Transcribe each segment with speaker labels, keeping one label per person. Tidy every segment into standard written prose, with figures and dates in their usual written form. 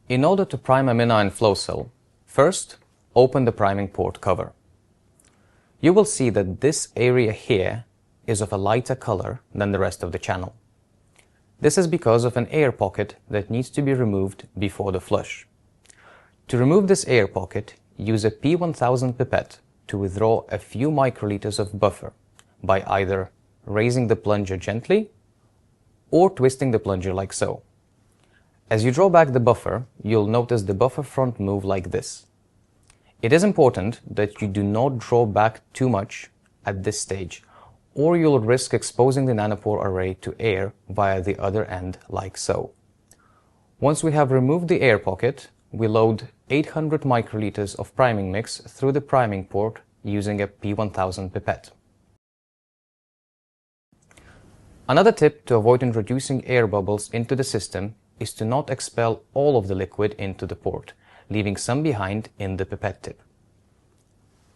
Speaker 1: In order to prime a MinION flow cell, first open the priming port cover. You will see that this area here is of a lighter color than the rest of the channel. This is because of an air pocket that needs to be removed before the flush. To remove this air pocket, use a P1000 pipette to withdraw a few microliters of buffer by either raising the plunger gently or twisting the plunger like so. As you draw back the buffer, you'll notice the buffer front move like this. It is important that you do not draw back too much at this stage, or you'll risk exposing the nanopore array to air via the other end like so. Once we have removed the air pocket, we load 800 microliters of priming mix through the priming port using a P1000 pipette. Another tip to avoid introducing air bubbles into the system is to not expel all of the liquid into the port, leaving some behind in the pipette tip.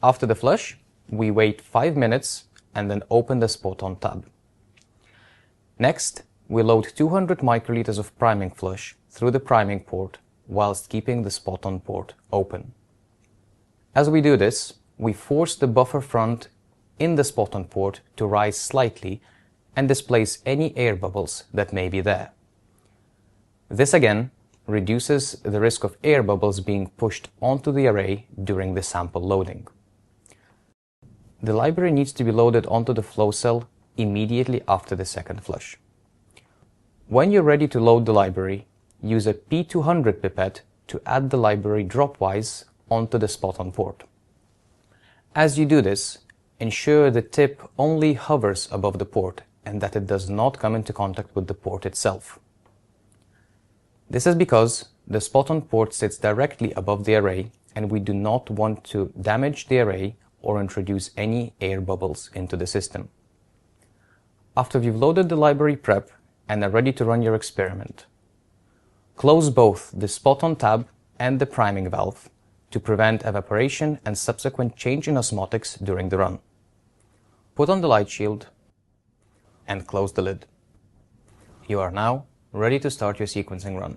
Speaker 1: After the flush, we wait 5 minutes and then open the spot-on tab. Next, we load 200 microliters of priming flush through the priming port whilst keeping the spot-on port open. As we do this, we force the buffer front in the spot-on port to rise slightly and displace any air bubbles that may be there. This again reduces the risk of air bubbles being pushed onto the array during the sample loading. The library needs to be loaded onto the flow cell immediately after the second flush. When you're ready to load the library, use a P200 pipette to add the library dropwise onto the spot-on port. As you do this, ensure the tip only hovers above the port and that it does not come into contact with the port itself. This is because the spot-on port sits directly above the array and we do not want to damage the array or introduce any air bubbles into the system. After you've loaded the library prep and are ready to run your experiment, close both the spot-on tab and the priming valve to prevent evaporation and subsequent change in osmotics during the run. Put on the light shield and close the lid. You are now ready to start your sequencing run.